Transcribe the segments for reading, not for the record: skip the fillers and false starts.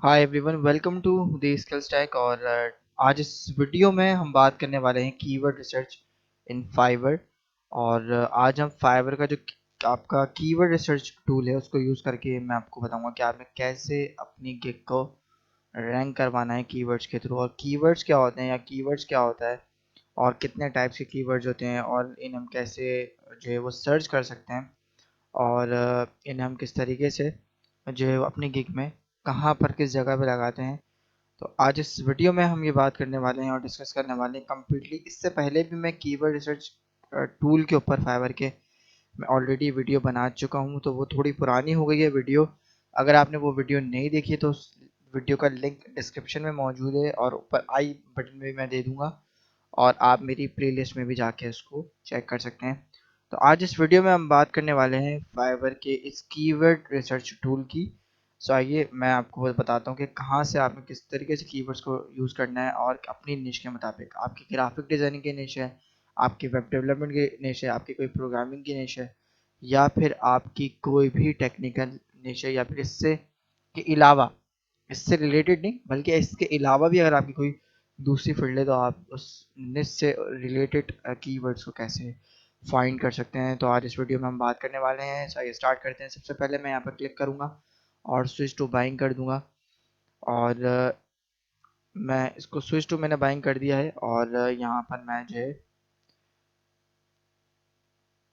Hi everyone, welcome to the skill stack. और आज इस वीडियो में हम बात करने वाले हैं कीवर्ड रिसर्च इन फाइवर। और आज हम फाइवर का जो आपका कीवर्ड रिसर्च टूल है उसको यूज़ करके मैं आपको बताऊंगा कि आपने कैसे अपनी गिग को रैंक करवाना है कीवर्ड्स के थ्रू, और कीवर्ड्स क्या होते हैं या कीवर्ड्स क्या होता है और कितने टाइप्स के कीवर्ड्स होते हैं और इन्हें हम कैसे जो है वो सर्च कर सकते हैं, और इन्हें हम किस तरीके से जो है वो अपनी गिग में कहाँ पर किस जगह पे लगाते हैं। तो आज इस वीडियो में हम ये बात करने वाले हैं और डिस्कस करने वाले हैं कम्प्लीटली। इससे पहले भी मैं कीवर्ड रिसर्च टूल के ऊपर फाइवर के मैं ऑलरेडी वीडियो बना चुका हूँ, तो वो थोड़ी पुरानी हो गई है वीडियो। अगर आपने वो वीडियो नहीं देखी तो उस वीडियो का लिंक डिस्क्रिप्शन में मौजूद है और ऊपर आई बटन में भी मैं दे दूँगा, और आप मेरी प्लेलिस्ट में भी जाके उसको चेक कर सकते हैं। तो आज इस वीडियो में हम बात करने वाले हैं फाइवर के इस कीवर्ड रिसर्च टूल की। सो आइए मैं आपको बताता हूँ कि कहाँ से आपने किस तरीके से कीवर्ड्स को यूज़ करना है, और अपनी निश के मुताबिक आपकी ग्राफिक डिज़ाइनिंग की निश है, आपकी वेब डेवलपमेंट की निश है, आपकी कोई प्रोग्रामिंग की निश है, या फिर आपकी कोई भी टेक्निकल निश है, या फिर इससे के अलावा, इससे रिलेटेड नहीं बल्कि इसके अलावा भी अगर आपकी कोई दूसरी फील्ड है, तो आप उस निश से रिलेटेड कीवर्ड्स को कैसे फाइंड कर सकते हैं। तो आज इस वीडियो में हम बात करने वाले हैं। चलिए स्टार्ट करते हैं। सबसे पहले मैं यहाँ पर क्लिक करूँगा और स्विच टू बाइंग कर दूंगा, और मैं इसको स्विच टू मैंने बाइंग कर दिया है। और यहाँ पर मैं जो है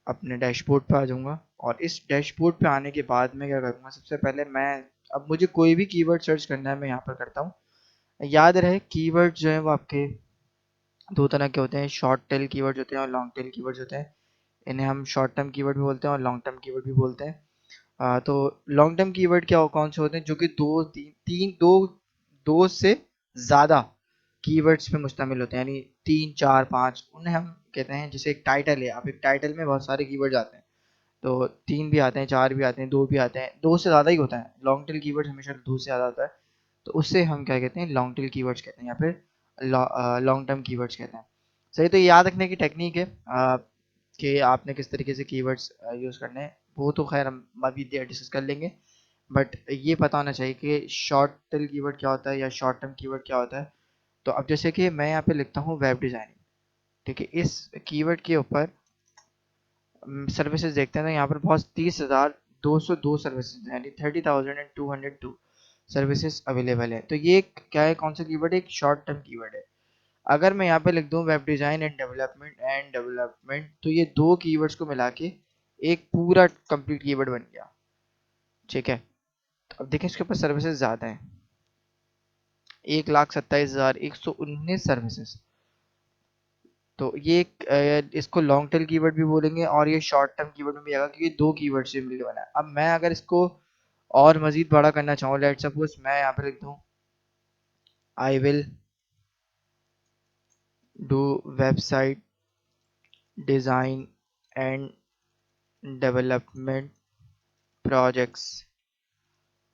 अपने डैशबोर्ड पे आ जाऊँगा, और इस डैशबोर्ड पे आने के बाद मैं क्या करूँगा, सबसे पहले मैं, अब मुझे कोई भी कीवर्ड सर्च करना है मैं यहाँ पर करता हूँ। याद रहे कीवर्ड जो है वो आपके दो तरह के होते हैं, शॉर्ट टेल कीवर्ड होते हैं और लॉन्ग टेल कीवर्ड होते हैं। इन्हें हम शॉर्ट टर्म कीवर्ड भी बोलते हैं और लॉन्ग टर्म कीवर्ड भी बोलते हैं। तो लॉन्ग टर्म कीवर्ड क्या कौन से होते हैं, जो कि दो से ज़्यादा कीवर्ड्स पे मुश्तमिल होते हैं, यानी 3 4 5, उन्हें हम कहते हैं। जैसे एक टाइटल है, आप एक टाइटल में बहुत सारे कीवर्ड्स आते हैं, तो 3 भी आते हैं, 4 भी आते हैं, 2 भी आते हैं, 2 से ज़्यादा ही होता है। लॉन्ग टेल कीवर्ड हमेशा 2 से ज़्यादा होता है, तो उससे हम क्या कहते हैं, लॉन्ग टेल कीवर्ड्स कहते हैं, या फिर लॉन्ग टर्म कीवर्ड्स कहते हैं। सही, तो ये याद रखने की टेक्निक है कि आपने किस तरीके से कीवर्ड्स यूज़ करने हैं। वो तो खैर हम अभी डिस्कस कर लेंगे, बट ये पता होना चाहिए कि शॉर्ट टेल कीवर्ड क्या होता है या शॉर्ट टर्म कीवर्ड क्या होता है। तो अब जैसे कि मैं यहाँ पे लिखता हूँ वेब डिज़ाइनिंग, ठीक है, इस कीवर्ड के ऊपर सर्विसेज देखते हैं, तो यहाँ पर बहुत 30,202 सर्विसेज यानी 30,202 सर्विसेज अवेलेबल है। तो ये क्या है, कौन सा कीवर्ड है, एक शॉर्ट टर्म कीवर्ड है। अगर मैं यहाँ पे लिख दूँ वेब डिज़ाइन एंड डेवलपमेंट, तो ये दो कीवर्ड्स को मिला के एक पूरा कंप्लीट कीवर्ड बन गया, ठीक है। तो अब देखें इसके ऊपर सर्विसेज ज़्यादा हैं, 1,27,119 सर्विसेज। तो ये इसको लॉन्ग टेल कीवर्ड भी बोलेंगे और ये शॉर्ट टर्म कीवर्ड में भी आएगा, क्योंकि दो कीवर्ड से मिलकर बना है। अब मैं अगर इसको और मजीद बड़ा करना चाहूँ, लेट सपोज मैं यहाँ पे लिख दूँ I will do website design and development projects.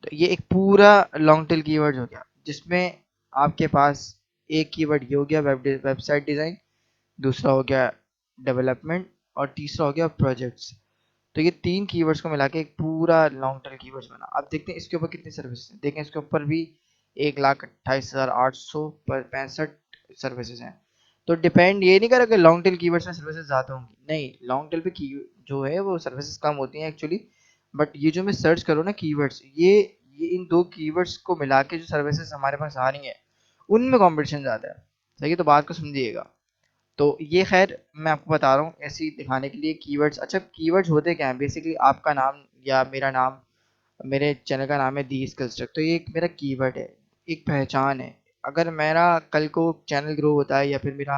तो ये एक पूरा लॉन्ग टेल कीवर्ड हो गया, जिसमें आपके पास एक कीवर्ड ये हो गया वेबसाइट डिज़ाइन, दूसरा हो गया डेवलपमेंट, और तीसरा हो गया प्रोजेक्ट्स। तो ये तीन कीवर्ड्स को मिला के एक पूरा लॉन्ग टेल कीवर्ड्स बना। अब देखते हैं इसके ऊपर कितनी सर्विसेज हैं। देखें इसके ऊपर भी 1,28,865 सर्विसेज हैं। तो डिपेंड ये नहीं करा कि लॉन्ग टेल कीवर्ड्स में सर्विसेज ज़्यादा होंगी, नहीं, लॉन्ग टेल पे की जो है वो सर्विसेज कम होती हैं एक्चुअली। बट ये जो मैं सर्च करूँ ना कीवर्ड्स, ये इन दो कीवर्ड्स को मिला के जो सर्विसेज हमारे पास आ रही हैं उनमें कॉम्पिटिशन ज़्यादा है। सही है, तो बात को समझिएगा। तो ये खैर मैं आपको बता रहा हूँ ऐसे ही दिखाने के लिए कीवर्ड्स। अच्छा, कीवर्ड्स होते क्या हैं, बेसिकली आपका नाम या मेरा नाम, मेरे चैनल का नाम है दी स्किल्स ट्रक, तो ये एक मेरा कीवर्ड है, एक पहचान है। अगर मेरा कल को चैनल ग्रो होता है या फिर मेरा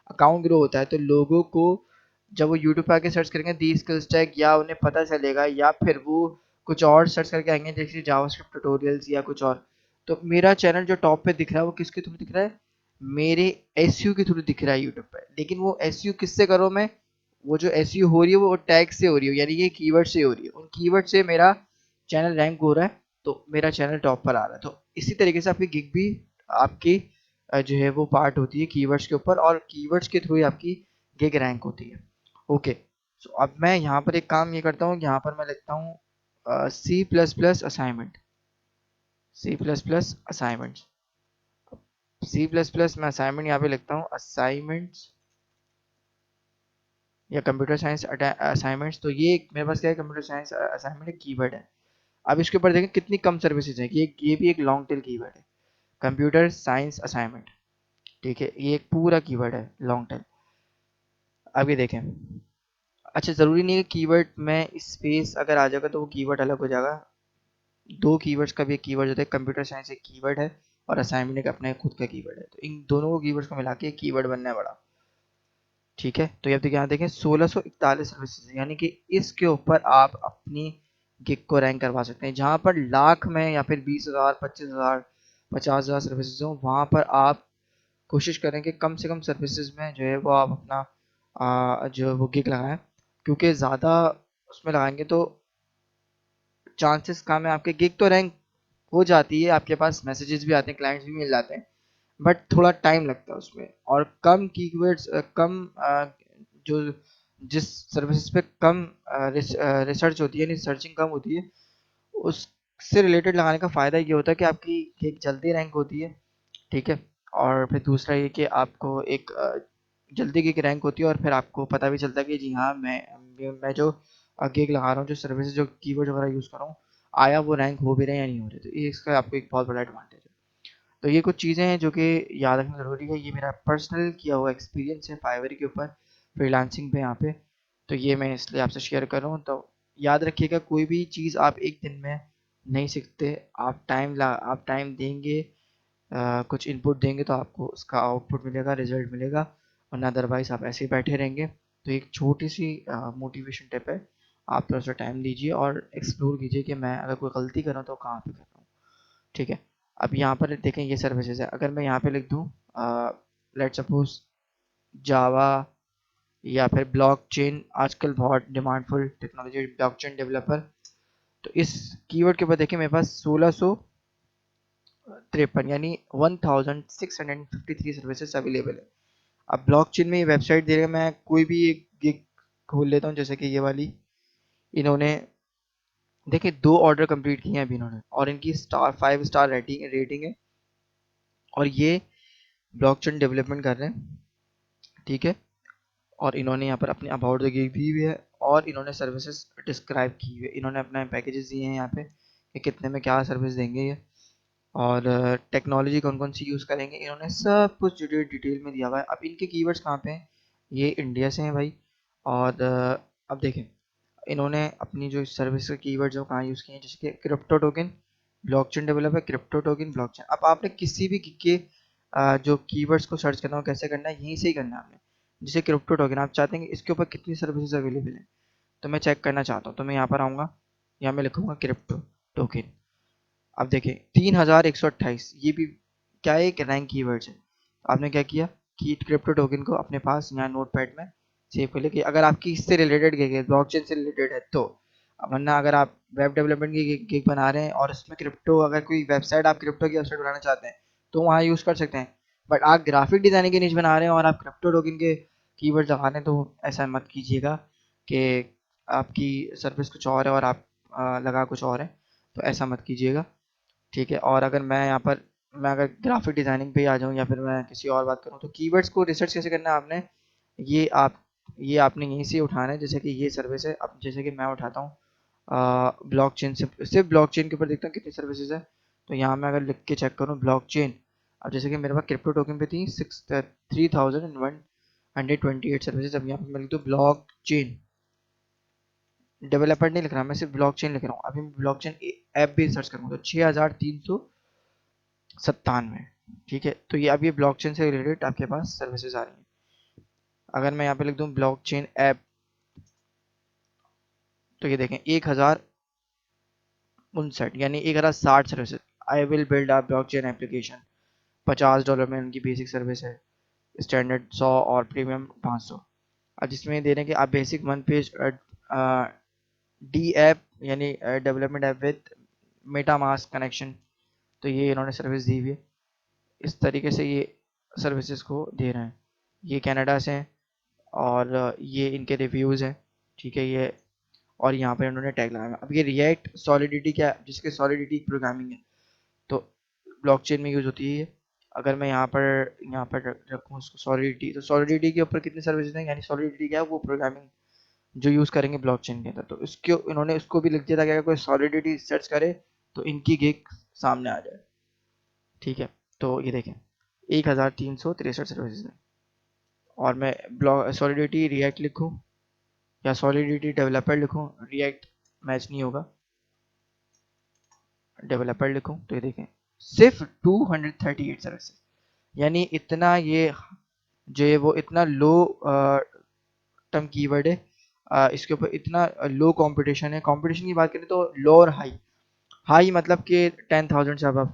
अकाउंट ग्रो होता है, तो लोगों को जब वो यूट्यूब पे आके सर्च करेंगे दी स्किल्स टैग, या उन्हें पता चलेगा, या फिर वो कुछ और सर्च करके आएंगे जैसे जावास्क्रिप्ट ट्यूटोरियल्स या कुछ और, तो मेरा चैनल जो टॉप पे दिख रहा है वो किसके थ्रू दिख रहा है, मेरे एसयू के थ्रू दिख रहा है यूट्यूब पे। लेकिन वो एसयू किससे करो मैं, वो जो एसयू हो रही है वो टैग से हो रही है, यानी ये कीवर्ड से हो रही है, उन कीवर्ड से मेरा चैनल रैंक हो रहा है, तो मेरा चैनल टॉप पर आ रहा है। तो इसी तरीके से आपकी गिग भी आपकी जो है वो पार्ट होती है कीवर्ड्स के ऊपर, और कीवर्ड्स के थ्रू ही आपकी गिग रैंक होती है। ओके, सो अब मैं यहाँ पर एक काम ये करता हूँ, यहाँ पर मैं लिखता हूँ C++ assignment, C plus plus assignments, C plus plus मैं असाइनमेंट यहाँ पे लिखता हूँ असाइनमेंट्स या कंप्यूटर साइंस असाइनमेंट्स। तो ये मेरे पास क्या है, कंप्यूटर साइंस असाइनमेंट एक कीवर्ड है। अब इसके ऊपर देखें कितनी कम सर्विसेज है, ये भी एक लॉन्ग टेल कीवर्ड है, कंप्यूटर साइंस असाइनमेंट। ठीक है, ये एक पूरा कीवर्ड है लॉन्ग टेल। अब ये देखें, अच्छा ज़रूरी नहीं है कीवर्ड में स्पेस अगर आ जाएगा तो वो कीवर्ड अलग हो जाएगा। दो कीवर्ड्स का भी एक कीवर्ड होता है, कंप्यूटर साइंस एक कीवर्ड है और असाइनमेंट एक अपना खुद का कीवर्ड है, तो इन दोनों कीवर्ड्स को मिला के एक कीवर्ड बनना है बड़ा। ठीक है, तो अब यहाँ देखें 1641 सर्विसेज, यानी कि इसके ऊपर आप अपनी गिग को रैंक करवा सकते हैं। जहाँ पर लाख में या फिर 20,000 25,000 50,000 सर्विसेज हो, वहाँ पर आप कोशिश करें कि कम से कम सर्विसेज में जो है वो आप अपना जो वो गिग लगाएं, क्योंकि ज़्यादा उसमें लगाएंगे तो चांसेस कम है आपके गिग तो रैंक हो जाती है, आपके पास मैसेजेस भी आते हैं, क्लाइंट्स भी मिल जाते हैं, बट थोड़ा टाइम लगता है उसमें। और कम कीवर्ड्स कम जो जिस सर्विसेज पे कम रिसर्च होती है, यानी सर्चिंग कम होती है, उससे रिलेटेड लगाने का फ़ायदा ये होता है कि आपकी एक जल्दी रैंक होती है। ठीक है, और फिर दूसरा ये कि आपको एक जल्दी की रैंक होती है, और फिर आपको पता भी चलता है कि जी हाँ मैं जो गिग लगा रहा हूँ, जो सर्विसेज जो कीवर्ड वगैरह यूज़ कर रहा हूँ, आया वो रैंक हो भी रहे हैं या नहीं हो रहे, तो ये इसका आपको एक बहुत बड़ा एडवांटेज है। तो ये कुछ चीज़ें हैं जो कि याद रखना ज़रूरी है। ये मेरा पर्सनल किया हुआ एक्सपीरियंस है फाइवर के ऊपर, फ्रीलांसिंग पे यहाँ पे, तो ये मैं इसलिए आपसे शेयर कर रहा हूँ। तो याद रखिएगा, कोई भी चीज़ आप एक दिन में नहीं सीखते, आप टाइम देंगे, कुछ इनपुट देंगे तो आपको उसका आउटपुट मिलेगा, रिजल्ट मिलेगा, वरना अदरवाइज आप ऐसे ही बैठे रहेंगे। तो एक छोटी सी मोटिवेशन टिप है, आप थोड़ा सा टाइम दीजिए और एक्सप्लोर कीजिए कि मैं अगर कोई गलती कर रहा हूँ तो कहाँ पे कर रहा हूँ। ठीक है, अब यहाँ पर देखें ये सर्विसेज है, अगर मैं यहाँ पे लिख दूँ लेट सपोज जावा या फिर ब्लॉकचेन, आजकल बहुत डिमांडफुल टेक्नोलॉजी ब्लॉकचेन डेवलपर, तो इस कीवर्ड के ऊपर देखिए मेरे पास 1653 यानी 1653 सर्विसेज अवेलेबल है। अब ब्लॉकचेन में ये वेबसाइट दे रहे हैं, मैं कोई भी एक गिग खोल लेता हूँ, जैसे कि ये वाली, इन्होंने देखिए 2 ऑर्डर कंप्लीट किए हैं अभी इन्होंने, और इनकी स्टार 5 स्टार रेटिंग है, और ये ब्लॉकचेन डेवलपमेंट कर रहे हैं। ठीक है, और इन्होंने यहाँ पर अपने अबाउट द गिग दी हुई है, और इन्होंने सर्विसेज डिस्क्राइब की हुई है, इन्होंने अपने पैकेजेस दिए हैं यहाँ पे कि कितने में क्या सर्विस देंगे ये, और टेक्नोलॉजी कौन कौन सी यूज़ करेंगे, इन्होंने सब कुछ डिटेल में दिया हुआ है। अब इनके कीवर्ड्स कहाँ पे हैं, ये इंडिया से हैं भाई। और अब देखें इन्होंने अपनी जो सर्विस के कीवर्ड्स हैं वो कहाँ यूज़ किए हैं, जैसे कि crypto token, blockchain developer, crypto token, blockchain. अब आपने किसी भी के जो कीवर्ड्स को सर्च करना हो, कैसे करना है, यहीं से ही करना है आपने। जैसे क्रिप्टो टोकन, आप चाहते हैं कि इसके ऊपर कितनी सर्विसेज अवेलेबल है, तो मैं चेक करना चाहता हूँ, तो मैं यहाँ पर आऊँगा, यहाँ मैं लिखूँगा क्रिप्टो टोकन। अब देखें 3128, ये भी क्या है, एक रैंक कीवर्ड्स है। आपने क्या किया कि क्रिप्टो टोकन को अपने पास यहाँ नोटपैड में सेव कर लिया, कि अगर आपकी इससे रिलेटेड गिग है, ब्लॉकचेन से रिलेटेड है तो, वरना अगर आप वेब डेवलपमेंट की गिग बना रहे हैं और इसमें क्रिप्टो, अगर कोई वेबसाइट आप क्रिप्टो की वेबसाइट बनाना चाहते हैं तो वहाँ यूज़ कर सकते हैं, बट आप ग्राफिक डिजाइनिंग की निश बना रहे हैं और आप क्रिप्टो टोकन के कीवर्ड लगा रहे हैं, तो ऐसा मत कीजिएगा कि आपकी सर्विस कुछ और है और आप लगा कुछ और है, तो ऐसा मत कीजिएगा। ठीक है, और अगर मैं यहाँ पर मैं अगर ग्राफिक डिज़ाइनिंग पे ही आ जाऊँ या फिर मैं किसी और बात करूँ, तो कीवर्ड्स को रिसर्च कैसे करना है आपने, ये आप ये आपने यहीं से उठाना है। जैसे कि ये सर्विस है, अब जैसे कि मैं उठाता हूँ ब्लॉकचेन से, सिर्फ ब्लॉकचेन के ऊपर देखता हूँ कितनी सर्विसेज है, तो यहाँ मैं अगर लिख के चेक करूँ ब्लॉकचेन, अब जैसे कि मेरे पास क्रिप्टो टोकन पे थी 3128 सर्विसेज, अब यहाँ पे मैं लिख दूँ ब्लॉकचेन डेवलपर, नहीं लिख रहा मैं, सिर्फ ब्लॉकचेन लिख रहा हूँ। अभी मैं ब्लॉकचेन ऐप भी सर्च करूँगा तो 6397। ठीक है, तो ये अब ये ब्लॉकचेन से रिलेटेड आपके पास सर्विसेज आ रही हैं। अगर मैं यहाँ पे लिख दूँ ब्लॉकचेन ऐप, तो ये देखें 1059 यानी 1060 services. I will build a blockchain application, $50 में उनकी बेसिक सर्विस है, स्टैंडर्ड 100 और प्रीमियम 500। अब जिसमें दे रहे हैं कि आप basic one page D app यानी development app with MetaMask connection, तो ये इन्होंने सर्विस दी हुई है। इस तरीके से ये सर्विसेज को दे रहे हैं। ये कनाडा से हैं और ये इनके रिव्यूज़ हैं। ठीक है, ये और यहाँ पर इन्होंने टैग लगाया। अब ये रिएक्ट सॉलिडिटी क्या, जिसके सॉलिडिटी प्रोग्रामिंग है, तो ब्लॉकचेन में यूज़ होती है। अगर मैं यहाँ पर रखूँ इसको सॉलिडिटी, तो सॉलिडिटी के ऊपर कितनी सर्विसेज हैं, यानी सॉलिडिटी क्या है, वो प्रोग्रामिंग जो यूज़ करेंगे ब्लॉकचेन के अंदर। तो इसके इन्होंने उसको भी लिख दिया था कि अगर कोई सॉलिडिटी सर्च करे तो इनकी गिग सामने आ जाए। ठीक है, तो ये देखें 1363 सर्विसेज हैं। और मैं ब्लॉक सॉलिडिटी रिएक्ट लिखूँ या सॉलिडिटी डेवलपर लिखूँ, रिएक्ट मैच नहीं होगा, डेवलपर लिखूँ तो ये देखें सिर्फ 238 सर्विसेज, यानी इतना ये जो है वो इतना लो टर्म कीवर्ड है। इसके ऊपर इतना लो कंपटीशन है। कंपटीशन की बात करें तो लो और हाई, हाई मतलब कि 10,000 से अबव,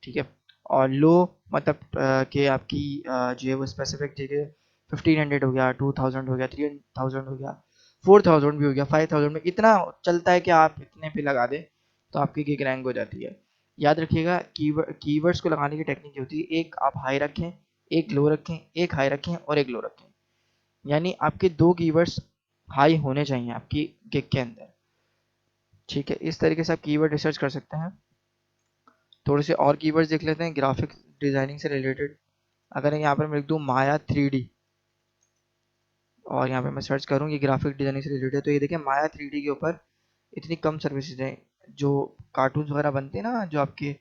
ठीक है, और लो मतलब कि आपकी जो है वो स्पेसिफिक जगह 1500 हो गया, 2000 हो गया, 3000 हो गया, 4000 भी हो गया, 5000 में इतना चलता है कि आप इतने पे लगा दें तो आपकी गिग रैंक हो जाती है। याद रखिएगा कीवर्ड्स को लगाने की टेक्निक होती है, एक आप हाई रखें, एक लो रखें, एक हाई रखें और एक लो रखें, यानी आपके दो कीवर्ड्स हाई होने चाहिए आपकी गिग के अंदर। ठीक है, इस तरीके से आप कीवर्ड रिसर्च कर सकते हैं। थोड़े से और कीवर्ड्स देख लेते हैं ग्राफिक डिजाइनिंग से रिलेटेड। अगर यहाँ पर मैं लिख दूँ माया 3D और यहाँ पे मैं सर्च करूँ ये ग्राफिक डिजाइनिंग से रिलेटेड है, तो ये देखें माया 3D के ऊपर इतनी कम सर्विसेज हैं। जो कार्टून्स वगैरह बनते हैं ना, जो आपके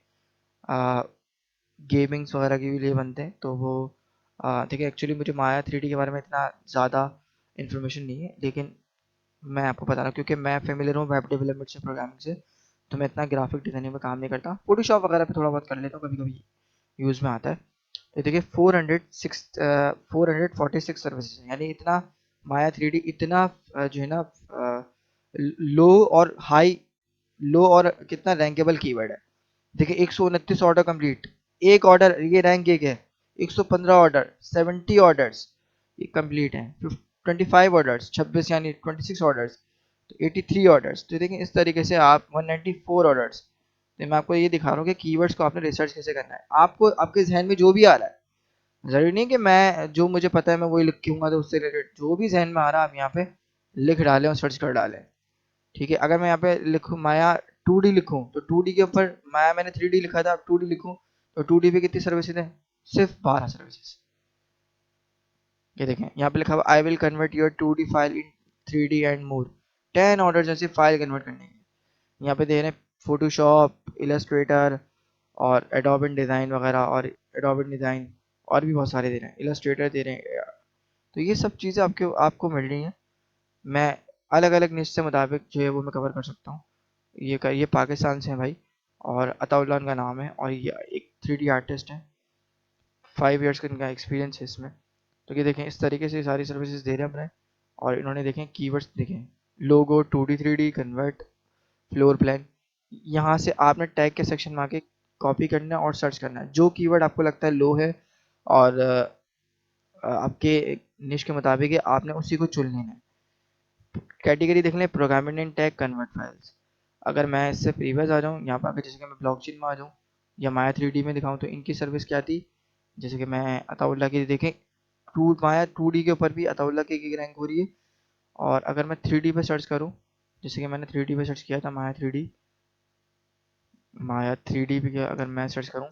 गेमिंग्स वगैरह के लिए बनते हैं, तो वो देखिए एक्चुअली मुझे माया 3D के बारे में इतना ज़्यादा इन्फॉर्मेशन नहीं है, लेकिन मैं आपको बता रहा हूँ क्योंकि मैं फेमिलियर हूँ वेब डेवलपमेंट से, प्रोग्रामिंग से, तो मैं इतना ग्राफिक डिजाइनिंग में काम नहीं करता। फोटोशॉप वगैरह पे थोड़ा बहुत कर लेता हूँ, कभी कभी यूज़ में आता है। तो देखिए 446 सर्विसेज, यानी इतना माया 3D इतना जो है ना लो और हाई, लो और कितना रैंकेबल कीवर्ड है। देखिए 129 ऑर्डर कंप्लीट, एक ऑर्डर ये रैंक एक है, 115 ऑर्डर, 70 ऑर्डर्स ये कंप्लीट हैं, 25 ऑर्डर्स 26 यानी 26 ऑर्डर्स, तो 83 ऑर्डर्स। तो देखें इस तरीके से आप 194 ऑर्डर्स। तो मैं आपको ये दिखा रहा हूँ कि कीवर्ड्स को आपने रिसर्च कैसे करना है। आपको आपके जहन में जो भी आ रहा है, ज़रूरी नहीं कि मैं जो मुझे पता है मैं वही लिखूंगा, तो उससे रिलेटेड जो भी जहन में आ रहा है आप यहाँ पे लिख डालें और सर्च कर डालें। ठीक है, अगर मैं यहाँ पे लिखूँ माया 2D लिखूँ, तो 2D के ऊपर माया मैंने 3D लिखा था, अब 2D लिखूँ तो 2D पे कितनी सर्विसेज है, सिर्फ 12 सर्विसेज। ये देखें यहाँ पे लिखा हुआ I will convert your 2D file in 3D and more, 10 order जैसे फाइल कन्वर्ट करने के। यहाँ पे दे रहे हैं फोटोशॉप, इलस्ट्रेटर और एडोब डिज़ाइन वगैरह, और एडोब डिज़ाइन और भी बहुत सारे दे रहे हैं, इलस्ट्रेटर दे रहे हैं। तो ये सब चीज़ें आपके आपको मिल रही हैं। मैं अलग अलग निश से मुताबिक जो है वो मैं कवर कर सकता हूँ। ये पाकिस्तान से हैं भाई, और अताउल्लाह उनका नाम है, और ये एक 3D आर्टिस्ट है, 5 इयर्स का इनका एक्सपीरियंस है इसमें। तो ये देखें इस तरीके से सारी सर्विसेज दे रहे हैं अपने, और इन्होंने देखें कीवर्ड्स देखें, लोगो 2D 3D convert, floor plan. यहाँ से आपने टैग के सेक्शन में आके कॉपी करना है और सर्च करना है, जो कीवर्ड आपको लगता है लो है और आपके निश के मुताबिक है, आपने उसी को चुन लेना है। कैटेगरी देख लें programming in tag convert files. अगर मैं इससे प्रीवियस आ जाऊँ यहाँ पर आकर, जैसे कि मैं ब्लॉकचेन में आ जाऊँ या माया 3D में दिखाऊँ, तो इनकी सर्विस क्या थी। जैसे कि मैं अताउल्लाह की देखें, माया 2D के ऊपर भी अताउल्लाह की रैंक हो रही है। और अगर मैं 3D पे सर्च करूँ, जैसे कि मैंने 3D पे सर्च किया था माया 3D, माया 3D पे अगर मैं सर्च करूँ,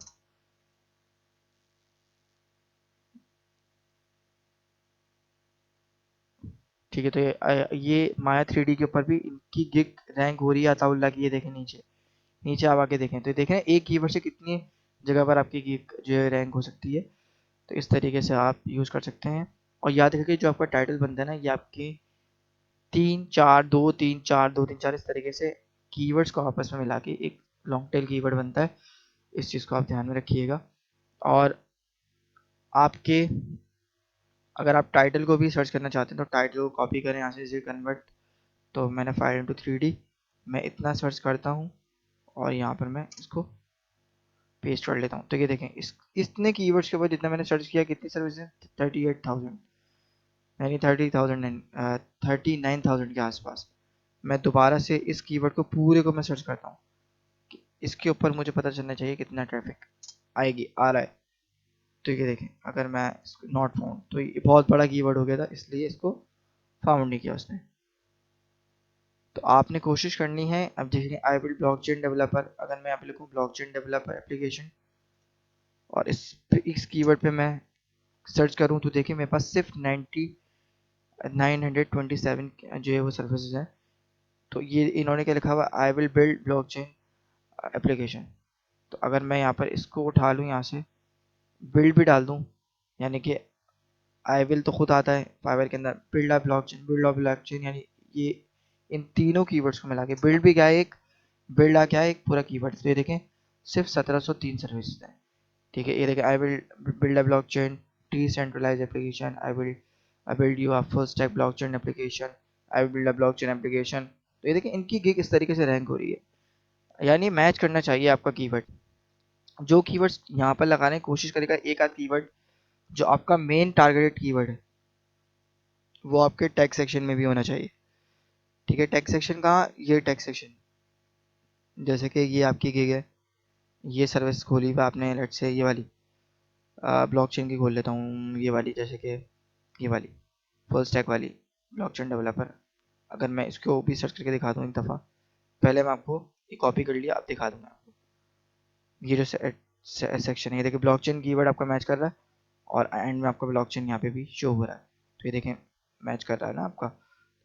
ठीक है, तो ये माया 3D के ऊपर भी इनकी गिग रैंक हो रही है अताउल्लाह की। ये देखें नीचे, नीचे आप आके देखें तो देखें एक कीवर्ड से कितनी जगह पर आपकी गिग जो है रैंक हो सकती है। तो इस तरीके से आप यूज़ कर सकते हैं। और याद रखिए जो आपका टाइटल बनता है ना, ये आपके 3 4 2 3 4 2 3 4 इस तरीके से कीवर्ड्स को आपस में मिला के एक लॉन्ग टेल कीवर्ड बनता है। इस चीज़ को आप ध्यान में रखिएगा। और आपके अगर आप टाइटल को भी सर्च करना चाहते हैं तो टाइटल को कॉपी करें यहाँ से कन्वर्ट, तो मैंने 5 into 3D मैं इतना सर्च करता हूँ और यहाँ पर मैं इसको पेस्ट कर लेता हूँ। तो ये देखें इस इतने कीवर्ड्स के ऊपर जितना मैंने सर्च किया, कितनी सर्विस है, 38,000, यानी 39,000 के आसपास। मैं दोबारा से इस कीवर्ड को पूरे को मैं सर्च करता हूँ, इसके ऊपर मुझे पता चलना चाहिए कितना ट्रैफिक आएगी आ रहा है। तो ये देखें अगर मैं नॉट फाउंड, तो ये बहुत बड़ा कीवर्ड हो गया था, इसलिए इसको फाउंड नहीं किया उसने। तो आपने कोशिश करनी है, अब देखिए आई विल ब्लॉकचेन डेवलपर, अगर मैं यहाँ पे लिखूँ ब्लॉकचेन डेवलपर एप्लीकेशन और इस कीवर्ड पे मैं सर्च करूँ तो देखिए मेरे पास सिर्फ 927 जो है वो सर्विसेज हैं। तो ये इन्होंने क्या लिखा हुआ, आई विल बिल्ड ब्लॉकचेन एप्लीकेशन। तो अगर मैं यहाँ पर इसको उठा लूँ, यहाँ से बिल्ड भी डाल दूँ, यानी कि आई विल तो खुद आता है फाइवर के अंदर, build a blockchain, build a blockchain, यानी ये इन तीनों कीवर्ड्स को मिला के बिल्ड भी क्या है, एक बिल्ड आ क्या है, एक पूरा कीवर्ड। तो ये देखें सिर्फ 1703 सर्विसेज हैं। ठीक है, ये देखें I will build a blockchain decentralised application, I build you a full stack blockchain application, I will build a blockchain application. तो ये देखें इनकी गिग इस तरीके से रैंक हो रही है, यानी मैच करना चाहिए आपका कीवर्ड। जो कीवर्ड्स यहाँ पर लगाने की कोशिश करेगा, एक आध कीवर्ड जो आपका मेन टारगेटेड कीवर्ड है वो आपके टैग सेक्शन में भी होना चाहिए। ठीक है, टैग सेक्शन कहाँ, ये टैग सेक्शन, जैसे कि ये आपकी गिग है, ये सर्विस खोली हुई आपने, लेट से ये वाली ब्लॉकचेन की खोल लेता हूँ, ये वाली, जैसे कि ये वाली फुल स्टैक वाली ब्लॉकचेन डेवलपर। अगर मैं इसको भी सर्च करके दिखा दूँ एक दफ़ा, पहले मैं आपको ये कॉपी कर लिया, अब दिखा दूँगा आपको। ये जो सेक्शन है, ये देखिए ब्लॉकचेन कीवर्ड आपका मैच कर रहा है और एंड में आपका ब्लॉकचेन यहाँ पे भी शो हो रहा है। तो ये देखें मैच कर रहा है ना आपका।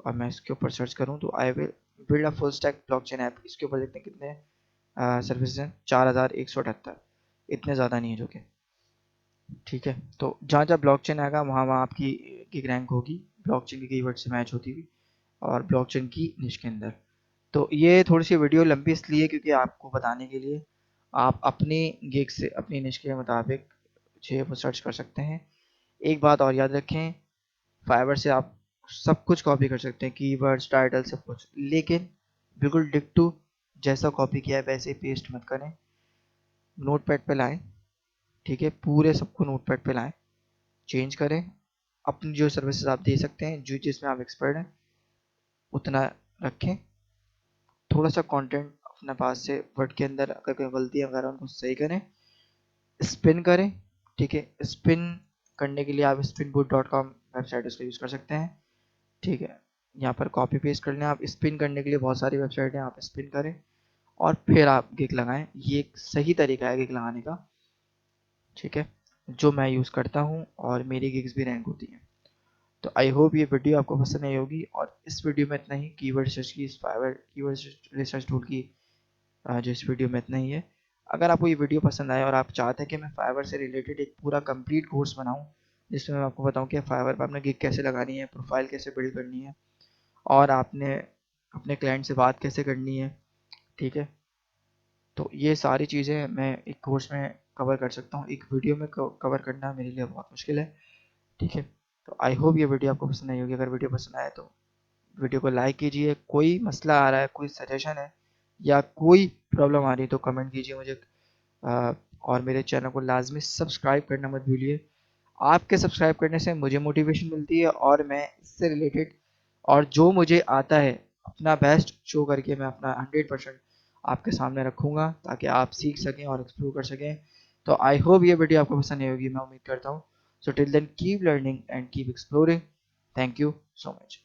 और मैं इसके ऊपर सर्च करूँ तो आई will build a full stack blockchain app, इसके ऊपर देखते हैं कितने सर्विसेज हैं, 4178, इतने ज़्यादा नहीं है जो कि। ठीक है, तो जहाँ जहाँ ब्लॉकचेन आएगा वहाँ वहाँ आपकी गिग रैंक होगी, ब्लॉकचेन की कीवर्ड से मैच होती हुई और ब्लॉकचेन की निश के अंदर। तो ये थोड़ी सी वीडियो लंबी इसलिए क्योंकि आपको बताने के लिए आप अपनी गिग से अपनी निश के मुताबिक जो है वो सर्च कर सकते हैं। एक बात और याद रखें, फाइवर से आप सब कुछ कॉपी कर सकते हैं, कीवर्ड्स, टाइटल, सब कुछ, लेकिन बिल्कुल डिक्टो जैसा कॉपी किया है वैसे ही पेस्ट मत करें। नोटपैड पे लाएं, ठीक है, पूरे सबको नोटपैड पे लाएं, चेंज करें, अपनी जो सर्विसेज आप दे सकते हैं, जो जिसमें आप एक्सपर्ट हैं उतना रखें, थोड़ा सा कंटेंट अपने पास से वर्ड के अंदर अगर कोई गलती वगैरह उनको सही करें, स्पिन करें। ठीक है, स्पिन करने के लिए आप spinboot.com वेबसाइट उसका यूज़ कर सकते हैं। ठीक है, यहाँ पर कॉपी पेस्ट कर लें, आप स्पिन करने के लिए बहुत सारी वेबसाइट हैं, आप स्पिन करें और फिर आप गिग लगाएं, ये एक सही तरीका है गिग लगाने का। ठीक है, जो मैं यूज़ करता हूँ और मेरी गिग्स भी रैंक होती हैं। तो आई होप ये वीडियो आपको पसंद आई होगी और इस वीडियो में इतना ही, कीवर्ड रिसर्च की, इस फाइवर कीवर्ड रिसर्च टूल की जो इस वीडियो में इतना ही है। अगर आपको ये वीडियो पसंद आए और आप चाहते हैं कि मैं फाइवर से रिलेटेड एक पूरा कंप्लीट कोर्स बनाऊं जिसमें मैं आपको बताऊं कि फाइवर पर आपने गिग कैसे लगानी है, प्रोफाइल कैसे बिल्ड करनी है और आपने अपने क्लाइंट से बात कैसे करनी है, ठीक है, तो ये सारी चीज़ें मैं एक कोर्स में कवर कर सकता हूँ, एक वीडियो में कवर करना मेरे लिए बहुत मुश्किल है। ठीक है, तो आई होप ये वीडियो आपको पसंद आई होगी। अगर वीडियो पसंद आए तो वीडियो को लाइक कीजिए, कोई मसला आ रहा है, कोई सजेशन है या कोई प्रॉब्लम आ रही है तो कमेंट कीजिए मुझे, और मेरे चैनल को लाजमी सब्सक्राइब करना मत भूलिए। आपके सब्सक्राइब करने से मुझे मोटिवेशन मिलती है और मैं इससे रिलेटेड और जो मुझे आता है अपना बेस्ट शो करके मैं अपना 100% आपके सामने रखूँगा ताकि आप सीख सकें और एक्सप्लोर कर सकें। तो आई होप ये वीडियो आपको पसंद आई होगी, मैं उम्मीद करता हूँ। So till then keep learning and keep exploring. Thank you so much.